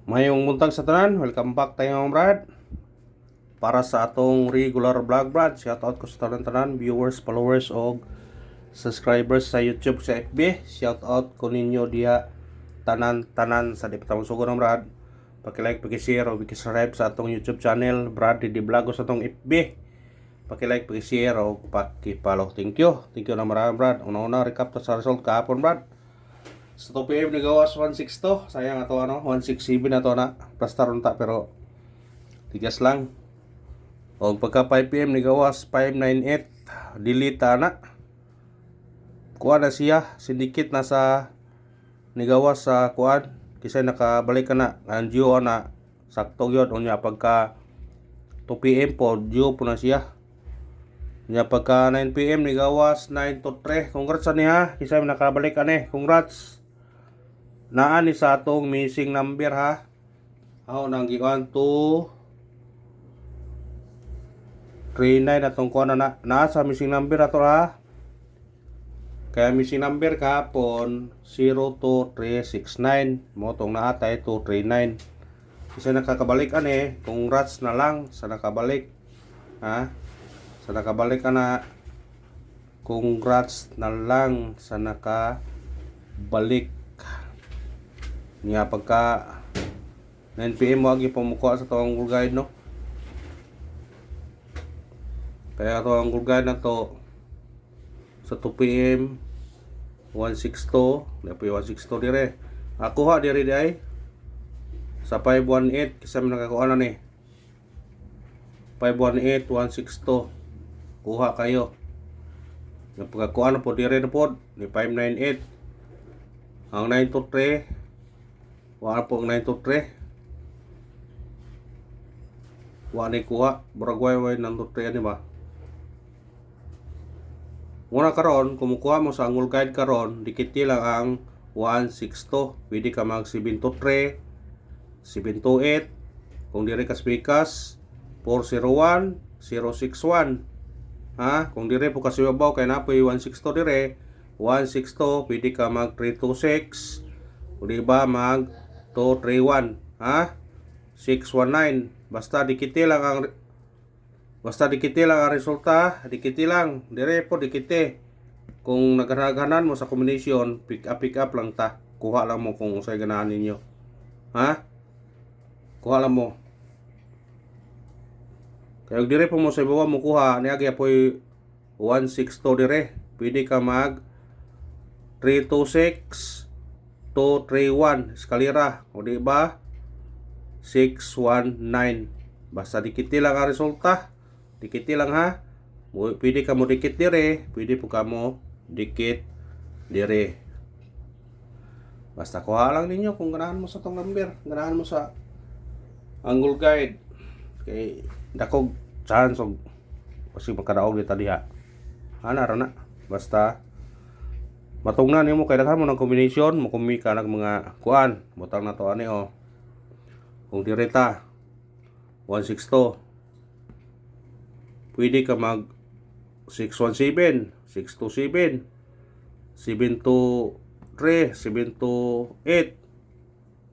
Mayong buntag sa tanan, welcome back tayo brad. Para sa atong regular vlog brad, shout out ko sa tanan viewers, followers o subscribers sa YouTube sa FB. Shout out ko ninyo diha tanan sa di patawon sugo ng brad. Paki-like, paki-share o paki-subscribe sa atong YouTube channel Brad di Vlog sa atong FB. Paki-like, paki-share o paki-follow. Thank you. Thank you na marami brad. Una-una recap to sa result kahapon brad. Sa 2 PM nagawas 162. Sayang ato 167 na to na. Basta ron ta pero tigas lang. O pagka 5 PM nagawas 598. Delete na. Kuha na siya. Sindikit na sa nigawas sa kuan. Kisay nakabalik ka na. Anjio na. Sakto yun. Unya pagka 2 PM po. Due po na siya. Unya pagka 9 PM nigawas 9 to 3. Congrats ani ha. Kisay nakabalik ka ni. Congrats. Naan ni sa atong missing number ha. Ako nang giwan 239 atong kuha na sa missing number ato ha. Kaya missing number kahapon 02369 mo tong naatay 239. Isa nakakabalik ani, congrats na lang sa nakabalik. Ha? Sa nakabalik ka na. Congrats na lang sa nakabalik. Nga pagka 9 PM mo agi pumukuha sa tawang Google Guide no. Kaya to ang Google Guide na to sa 2 PM 162, dapat 162 dire. Ako ha dire ay sa 518 kasi man nakakuha na ni. 518 162. Kuha kayo. Nga pagkakuha na po dire na po ni 598. Ang 923 wala po ang 923. Wala ni kuha. Baragway ng 923 ani ba? Muna karon, kumukuha mo sa Angle Guide karon, dikiti lang ang 162. Pwede ka mag 723, 728. Kung dire ka speakers, 401, 061. Ha? Kung dire po kasi babaw kay napoy 162 dire, 162, pwede ka mag 326. Kung di ba mag 231, ha? 619. Basta dikiti lang ang resulta, dikiti lang. Dire po dikiti. Kung naghanahan mo sa combination, pick up lang ta. Kuha lang mo kung usay ganahan ninyo. Ha? Kuha lang mo. Kaya dire po mo sa ibawa mo kuha, niagi apoy 162 dire. Pwede ka mag 326 231 eskalera o di ba 619. Basta dikiti lang ang resulta, dikiti lang ha. Pwede ka mo dikit dire, pwede po ka mo dikit dire. Basta kuha lang ninyo kung ganahan mo sa tong number, ganahan mo sa Angle Guide. Kay dakog chance og kasi makadaog dito diha. Ana ra na. Basta matungnan nimo kay daghan mo ng combination, mo kumi ka ng mga kuan, butang na to ani o. Kung direta 162. Pwede ka mag 617, 627, 723, 728.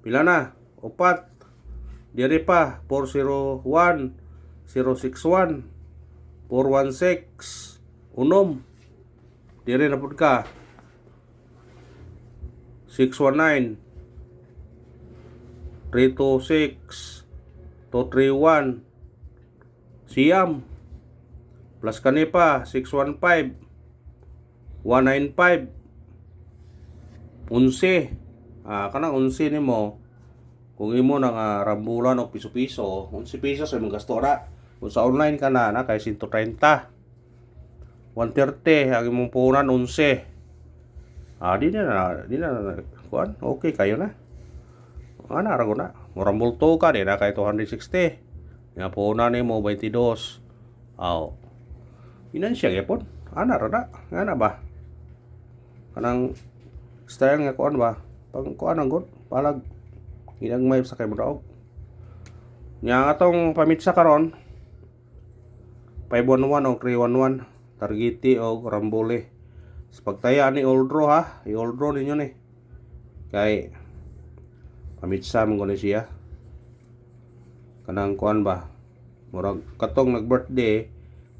Pila na? Upat. Dire pa 401, 061, 416, unom. Dire na pud ka 619, 326, 231, siyam. Plus kani pa 615, 195, 11. Kanang 11 nimo kung imo nang rambulan og piso-piso, 11 pesos ay magasto ra. Kung sa online ka na kay 130, 130 ang imong puhunan 11. Di na kuan. Okay kayo na. Ana ra na. Murang multo ka di na kay 260. Nga puhunan nimo 22. Aw. Inansya gyapon. Ana ra na. Ngana ba? Kanang style nga kuan ba? Pang kuan ang good. Palag ilang may sa kay modaog. Nya atong pamitsa karon 511 o 311 Targeti o Rambole. Sa pagtaya ni Oldro ha, i-Oldro ninyo ni. Kay pamitsa mo ko na siya. kanang kuan ba, murag katong nag-birthday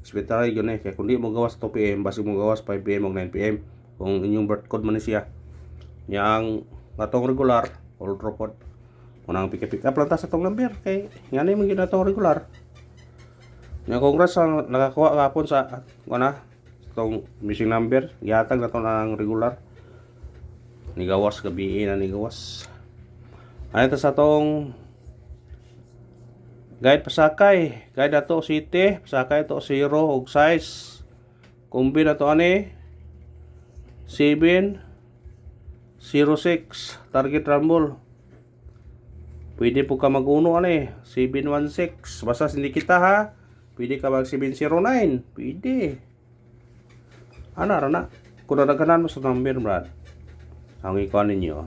hospital yun kaya kung di mo gawas 2 PM basi mo gawas 5 PM o 9 PM kung inyong birth code man siya yang katong regular all drop pod unang pick up lang ta sa tong number kay ngani man gyud atong regular nya congrats sa nakakuha gapon sa kuna tong missing number gihatag na to ng regular ni gawas gabi na ni gawas ay ta sa tong guide pasakay, guide ato city, pasakay to 0 og size. Kumbi na to ani 706 target rumble. Pwede po ka mag-uno ani 716. Basta hindi kita ha. Pwede ka mag 709. Pwede. Ana ra na. Kung nadaghanan mo sa number, brad. Ang ikuan ninyo.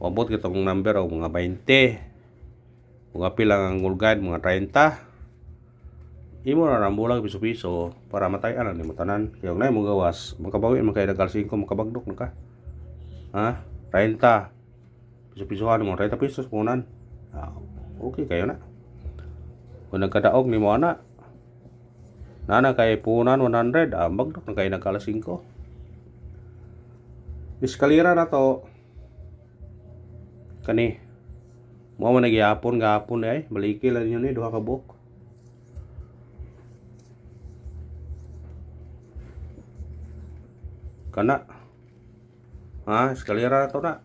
Wabot kitong number og mga 20. Kung apil lang ang goal guide, mga 30. Imo na rambulang piso-piso para matayan ni mo tanan. Kaya na mo gawas, makabawi man kay dagal 5 makabagdok na ka. Ha? 30. Piso-pisohan mo 30 pesos punan. Okay kayo na. Kung nagkadaog ni mo ana. Nana kay punan 100, bagdok na kay nagkala 5. Eskalera na to. Kani mo man nagyapon gapon ay baliki lang yun duha ka buok. Kana eskalera to na.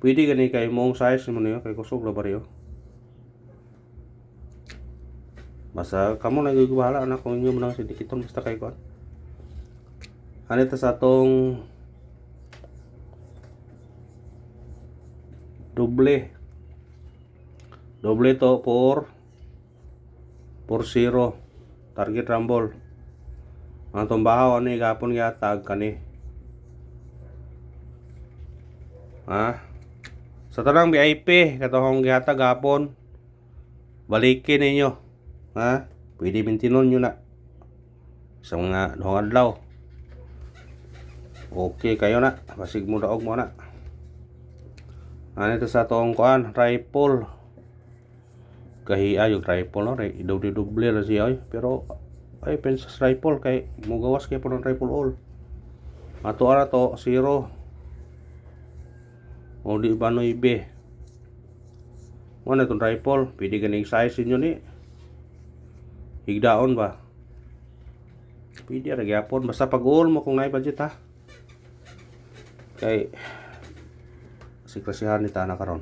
Pwede gani kay mong size mo niyo kay kusog la bariyo. Basta kamo na gibahala na kung inyo mo nang sindikiton basta kay kon. Ani ta sa tong doble to 4 0 target rumble ang tumbahaw ani gapon gihatag kani sa tanang VIP katong gihatag gapon balikin ninyo pwede mintinon nyo na sa mga duhang adlaw okay kayo na basig mo daog mo na. Ano ito sa tong kuan rifle kahiya yung rifle no double na siya pero ay pensas rifle kay mugawas kay po ng rifle all ato ara to 0 o di ba no ibe ano itong rifle pwede ganing size inyo ni higdaon ba pwede ra gyapon basta pag all mo kung nay budget ha kay sikrasihan ni Tana karon.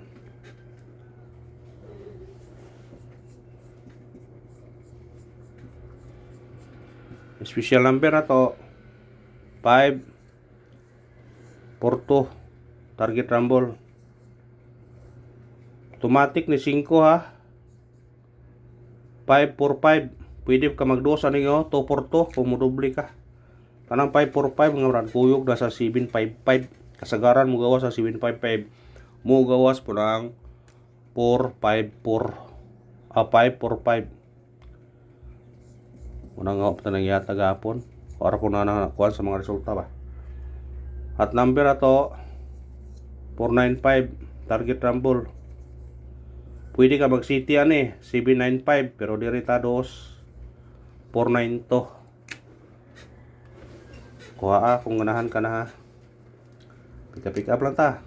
Special number na to 5 4 target rumble. Automatic ni 5 ha. 545 pwede ka magdosa ninyo 242 kung modoble ka. Kanang 545 nga brad kuyog na sa 755 kasagaran mo gawas sa 755 mo gawas po ng 545 unang nga opta nang yata gapon para ko na nakuha sa mga resulta ba at number ato 495 target rumble pwede ka mag city ani 795 pero diretados 492 kuha kung ganahan ka na ha pick up lang ta.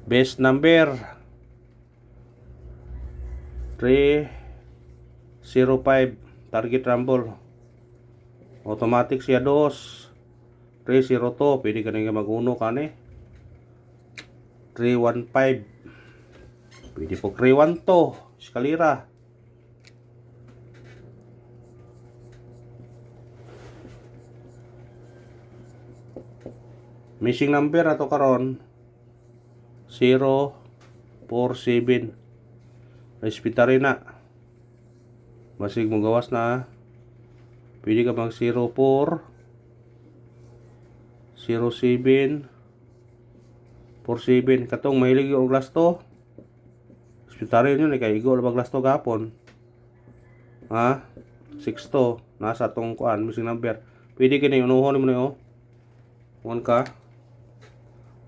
Best number 305 target rumble automatic siya 2 302 pwede ka nang mag-uno kani 315 pwede po 312 eskalera missing number ato karon 047 respetary na basig mo gawas na pwede ka mag 04 07 47 katong mahilig yung glass to respetary yun kay igo labag glass to gapon 6 to nasa tong kuan missing number pwede kini unuhon mo niyo 1 ka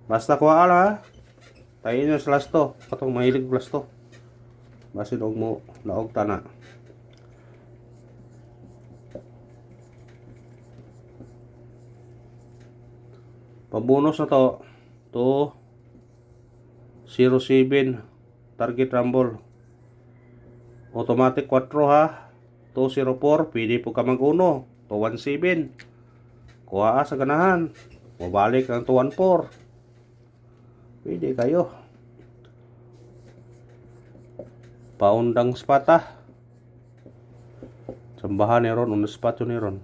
Basta kuha ala ha. Tayo nyo sa lasto. Katong mahilig lasto. Basin og mo naog tana. Pabonus na to. 207 target rumble. Automatic 4 ha. 204 pwede po ka mag-uno. 217. Kuha sa ganahan. Mabalik ang 214. Pwede kayo. Paundang spata. Sambahan ni ron, unos spot yun ni ron.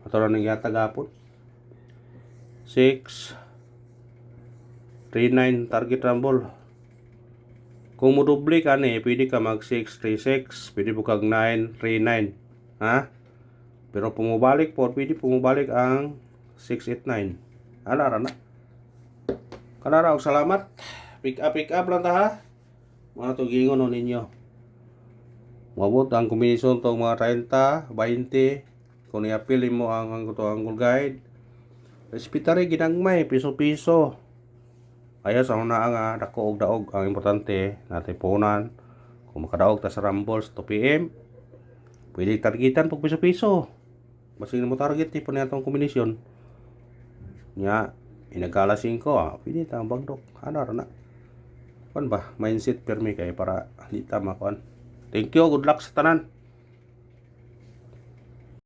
Ato na nangyata gapon. 6 39 target rumble. Kung mo doble ka ni, pwede ka mag 636, pwede po kag 939. Ha? Pero pumubalik po, pwede pumubalik ang 689. Ana na. Kanara og salamat. Pick up lang ta ha. Mga tugingon no ninyo. Mabot ang kombinasyon tong mga 30, 20. Kung i-appeal mo ang Angle Guide. Respetare ginagmay piso-piso. Ayaw sa una nga dako og daog ang importante natin punan. Kung makadaog ta sa Rumble sa 2 PM, pwede targetan pag piso-piso. Basing mo target ni po natong kombinasyon. Nya inagala 5 pwede ta bagdok. Ano ra na. Kuan ba mindset permi kay para di ta makuan. Thank you, good luck sa tanan.